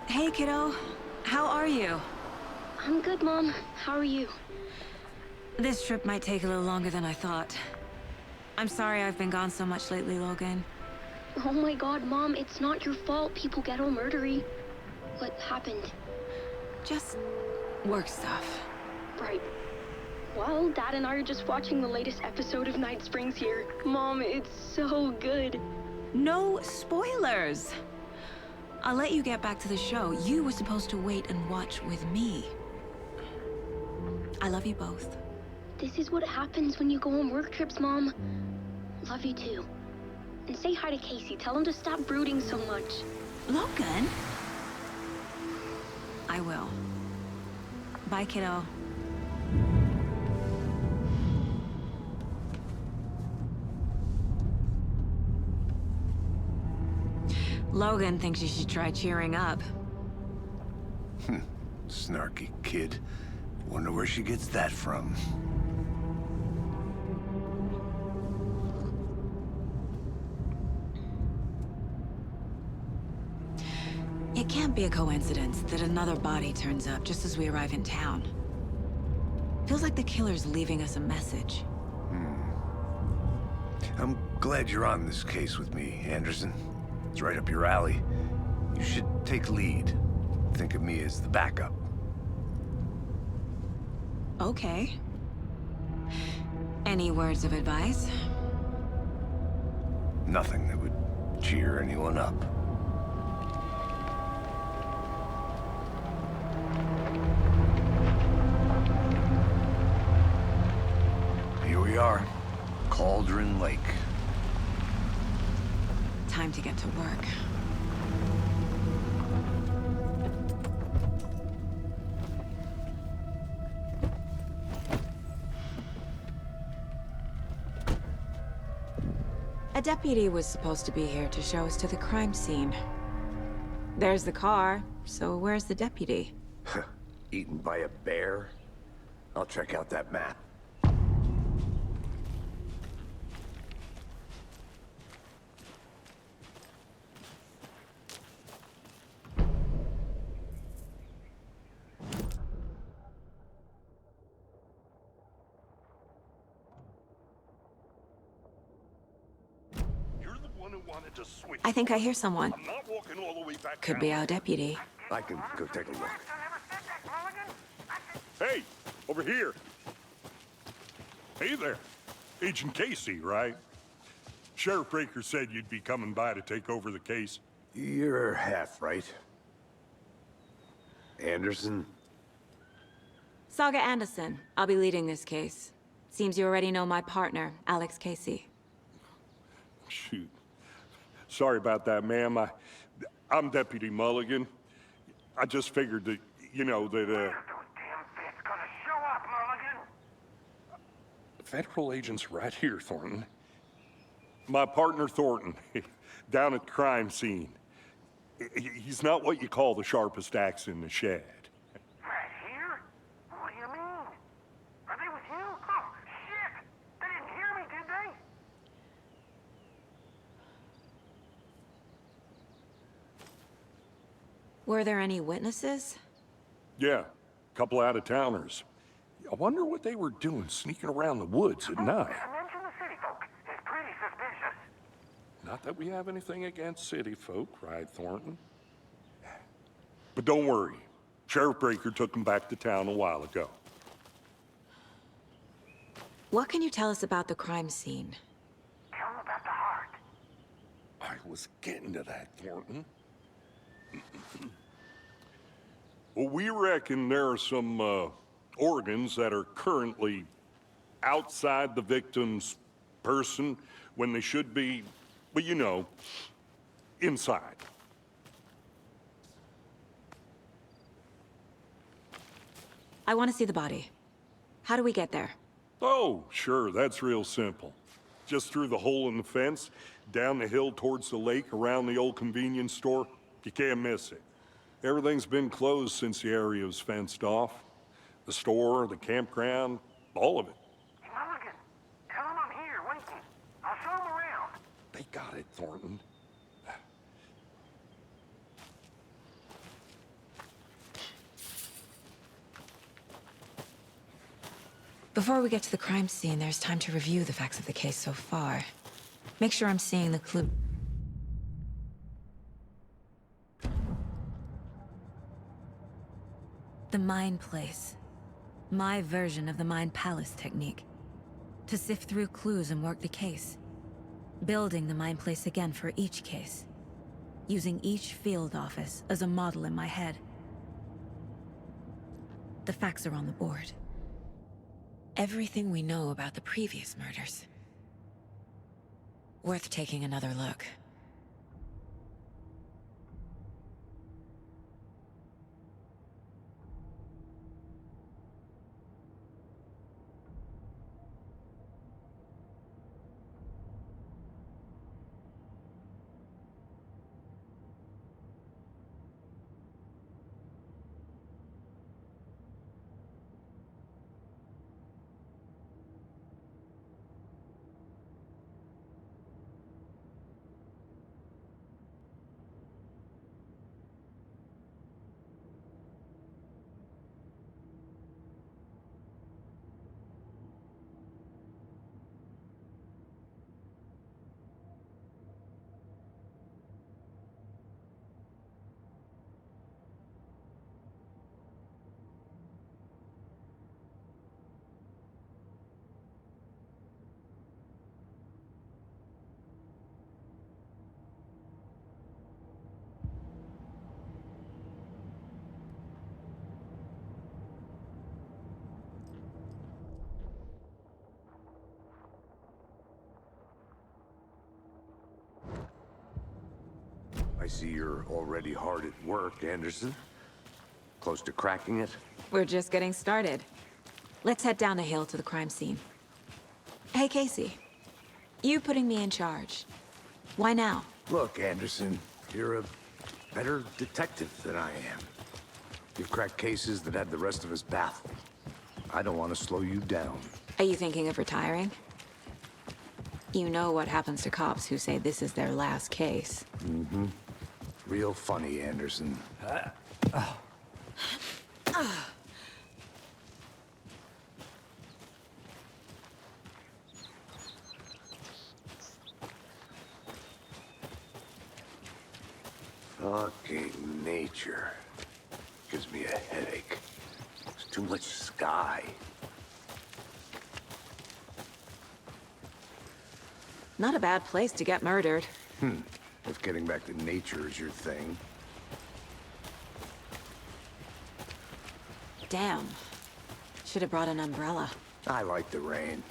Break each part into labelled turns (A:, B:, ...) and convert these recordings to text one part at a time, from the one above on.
A: Hey, kiddo. How are you?
B: I'm good, Mom. How are you?
A: This trip might take a little longer than I thought. I'm sorry I've been gone so much lately, Logan.
B: Oh my god, Mom, it's not your fault people get all murdery. What happened?
A: Just work stuff.
B: Right. Well, Dad and I are just watching the latest episode of Night Springs here. Mom, it's so good.
A: No spoilers! I'll let you get back to the show. You were supposed to wait and watch with me. I love you both.
B: This is what happens when you go on work trips, Mom. Love you too. And say hi to Casey. Tell him to stop brooding so much.
A: Logan? I will. Bye, kiddo. Logan thinks you should try cheering up.
C: Snarky kid. Wonder where she gets that from.
A: It can't be a coincidence that another body turns up just as we arrive in town. Feels like the killer's leaving us a message.
C: I'm glad you're on this case with me, Anderson. It's right up your alley. You should take lead. Think of me as the backup.
A: Okay. Any words of advice?
C: Nothing that would cheer anyone up. Here we are. Cauldron Lake.
A: Time to get to work. A deputy was supposed to be here to show us to the crime scene. There's the car, so where's the deputy?
C: Eaten by a bear? I'll check out that map.
A: I think I hear someone.
D: I'm not walking all the way back
A: Could
D: down.
A: be our deputy.
C: I can go take a look.
D: Hey, over here. Hey there. Agent Casey, right? Sheriff Breaker said you'd be coming by to take over the case.
C: You're half right. Anderson?
A: Saga Anderson. I'll be leading this case. Seems you already know my partner, Alex Casey.
D: Shoot. Sorry about that, ma'am. I'm Deputy Mulligan. I just figured that, you know, that,
E: Those damn fits gonna show up, Mulligan.
D: Federal agent's right here, Thornton. My partner, Thornton, down at the crime scene. He's not what you call the sharpest axe in the shed.
E: Right here? What do you mean? Are they with you? Oh, shit! They didn't hear me, did they?
A: Were there any witnesses?
D: Yeah, a couple out-of-towners. I wonder what they were doing sneaking around the woods at night.
E: Mention the city folk. It's pretty suspicious.
D: Not that we have anything against city folk, cried Thornton. But don't worry. Sheriff Breaker took them back to town a while ago.
A: What can you tell us about the crime scene?
E: Tell them about the heart.
D: I was getting to that, Thornton. Well, we reckon there are some organs that are currently outside the victim's person when they should be, well, you know, inside.
A: I want to see the body. How do we get there?
D: Oh, sure, that's real simple. Just through the hole in the fence, down the hill towards the lake, around the old convenience store. You can't miss it. Everything's been closed since the area was fenced off. The store, the campground, all of it.
E: Hey, Mulligan, tell them I'm here, waiting. I'll show them around.
D: They got it, Thornton.
A: Before we get to the crime scene, there's time to review the facts of the case so far. Make sure I'm seeing the clue. The Mind Place. My version of the Mind Palace technique. To sift through clues and work the case. Building the Mind Place again for each case. Using each field office as a model in my head. The facts are on the board. Everything we know about the previous murders. Worth taking another look.
C: I see you're already hard at work, Anderson. Close to cracking it?
A: We're just getting started. Let's head down the hill to the crime scene. Hey, Casey. You putting me in charge. Why now?
C: Look, Anderson, you're a better detective than I am. You've cracked cases that had the rest of us baffled. I don't want to slow you down.
A: Are you thinking of retiring? You know what happens to cops who say this is their last case.
C: Mm-hmm. Real funny, Anderson. Fucking nature. Gives me a headache. There's too much sky.
A: Not a bad place to get murdered.
C: If getting back to nature is your thing.
A: Damn. Should have brought an umbrella.
C: I like the rain.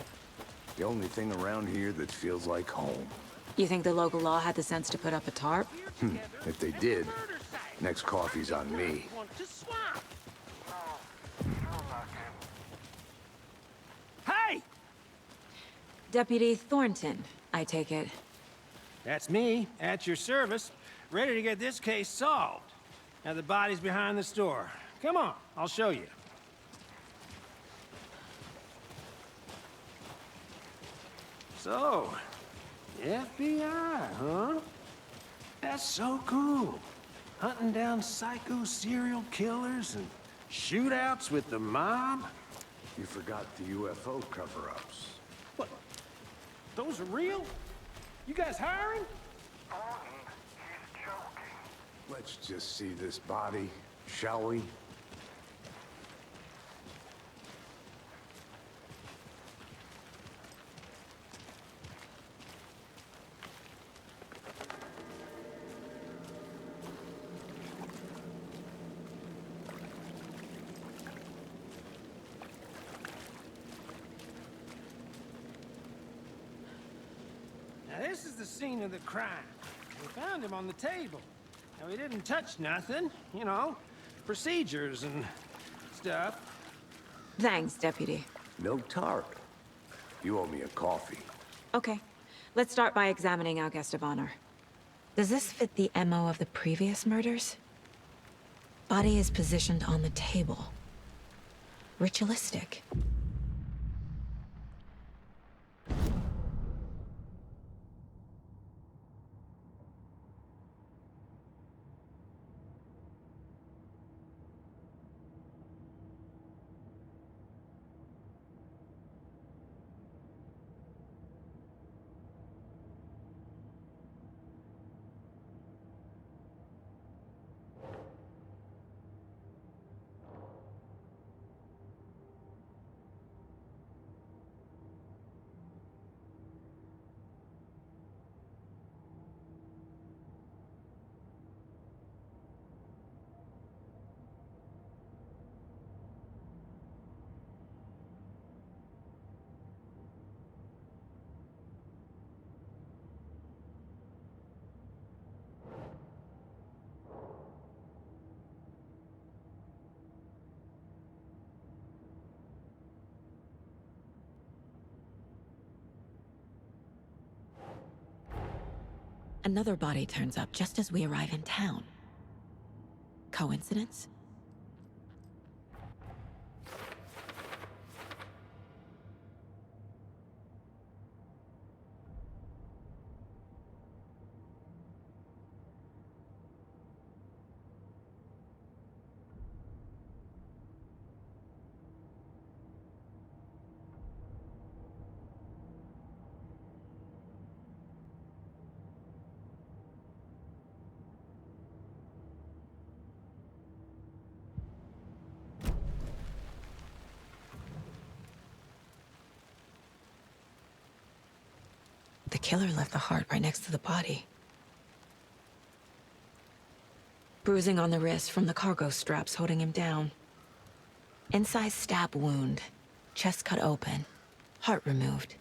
C: The only thing around here that feels like home.
A: You think the local law had the sense to put up a tarp?
C: If they did, next coffee's on me.
F: Hey!
A: Deputy Thornton, I take it.
F: That's me, at your service, ready to get this case solved. Now the body's behind the store. Come on, I'll show you. So, FBI, huh? That's so cool. Hunting down psycho serial killers and shootouts with the mob.
C: You forgot the UFO cover-ups.
F: What? Those are real? You guys hiring?
E: He's joking.
C: Let's just see this body, shall we?
F: Now this is the scene of the crime. We found him on the table. Now he didn't touch nothing, you know, procedures and stuff.
A: Thanks, Deputy.
C: No tarp. You owe me a coffee.
A: Okay. Let's start by examining our guest of honor. Does this fit the MO of the previous murders? Body is positioned on the table. Ritualistic. Another body turns up just as we arrive in town. Coincidence? The killer left the heart right next to the body. Bruising on the wrist from the cargo straps holding him down. Incised stab wound. Chest cut open. Heart removed.